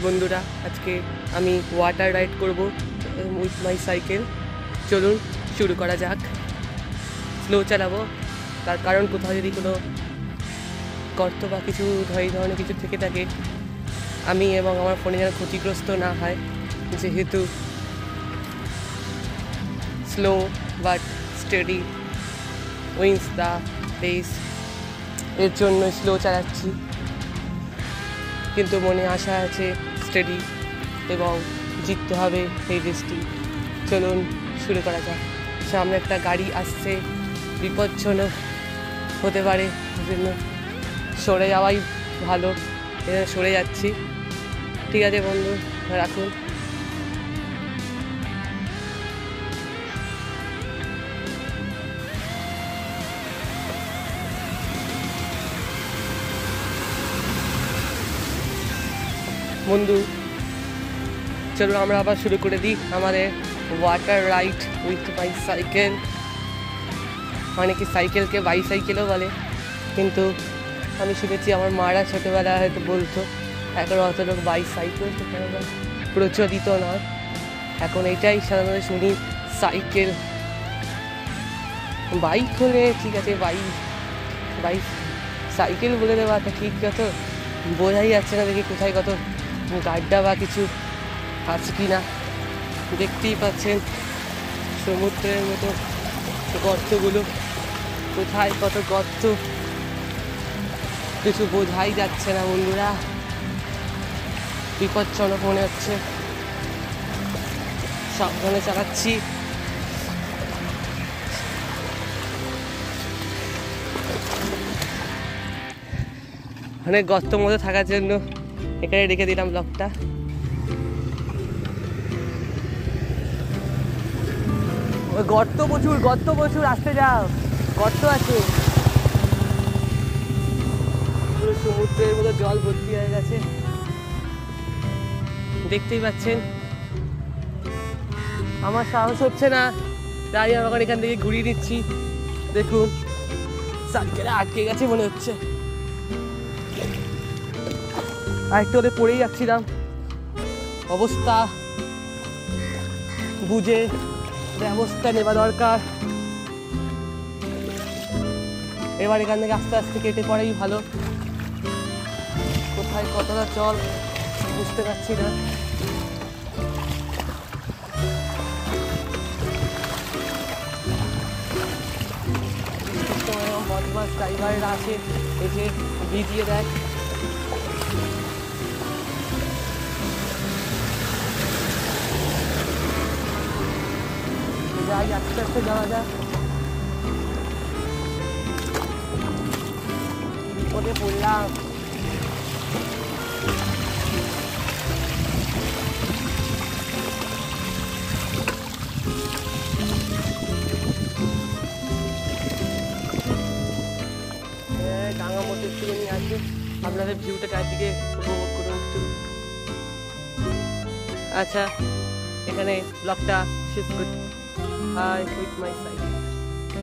বন্ধুরা, আজকে আমি ওয়াটার রাইড করব উইথ মাই সাইকেল। চলুন শুরু করা যাক। স্লো চালাবো, তার কারণ কোথাও যদি কোনো গর্ত বা কিছু এই ধরনের কিছু থেকে থাকে, আমি এবং আমার ফোনে যেন ক্ষতিগ্রস্ত না হয়, যেহেতু slow but steady wins the race, এর জন্য স্লো চালাচ্ছি। কিন্তু মনে আশা আছে স্টেডি এবং জিততে হবে এই রেসটি। চলুন শুরু করা যাক। সামনে একটা গাড়ি আসছে, বিপজ্জনক হতে পারে, জন্য সরে যাওয়াই ভালো। সরে যাচ্ছি। ঠিক আছে বন্ধু, রাখুন। বন্ধু চলুন আমরা আবার শুরু করে দিই আমাদের water ride with my cycle. অনেকে সাইকেলকে বাইসাইকেলও বলে, কিন্তু আমি শুনেছি আমার মারা ছোটোবেলায় হয়তো বলতো। এখন অত লোক বাইসাইকেল প্রচলিত নয়, এখন এটাই সাধারণত শুনি, সাইকেল। বাইক হলে ঠিক আছে, বাইক সাইকেল বলে দেওয়াটা ঠিক, যত বোঝাই যাচ্ছে না দেখি কোথায় কত গাড্ডা বা কিছু আছে কি না। দেখতেই পাচ্ছেন সমুদ্রের মতো গর্তগুলো, কোথায় কত গর্ত কিছু বোঝাই যাচ্ছে না বন্ধুরা। বিপজ্জনক মনে হচ্ছে, সাবধানে চালাচ্ছি। অনেক গর্তর মধ্যে থাকার জন্য এখানে রেখে দিলাম ব্লগটা। গর্ত প্রচুর, আসতে যাও, গর্ত আছে। পুরো সমুদ্রের মতো জল ভর্তি হয়ে গেছে, দেখতেই পাচ্ছেন। আমার সাহস হচ্ছে না, তাই আমি এখান থেকে ঘুরিয়ে নিচ্ছি। দেখুন সাইকেলে আটকে গেছে মনে হচ্ছে, আর একটু ওদের পড়েই যাচ্ছিলাম। অবস্থা বুঝে ব্যবস্থা নেওয়া দরকার। এবার এখান থেকে আস্তে আস্তে কেটে পড়াই ভালো। কোথায় কতটা জল বুঝতে পারছি না। বদমাস ড্রাইভাররা আছে, এসে ভিজিয়ে দেয়। যাই, আস্তে আস্তে যাওয়া যায়। বিপদে পড়লাম। ডাঙার মধ্যে একটু নিয়ে আসবে, আপনাদের ভিউটা চারদিকে উপভোগ করুন একটু। আচ্ছা, এখানে ব্লগটা শেষ করি। Hi with my cycle.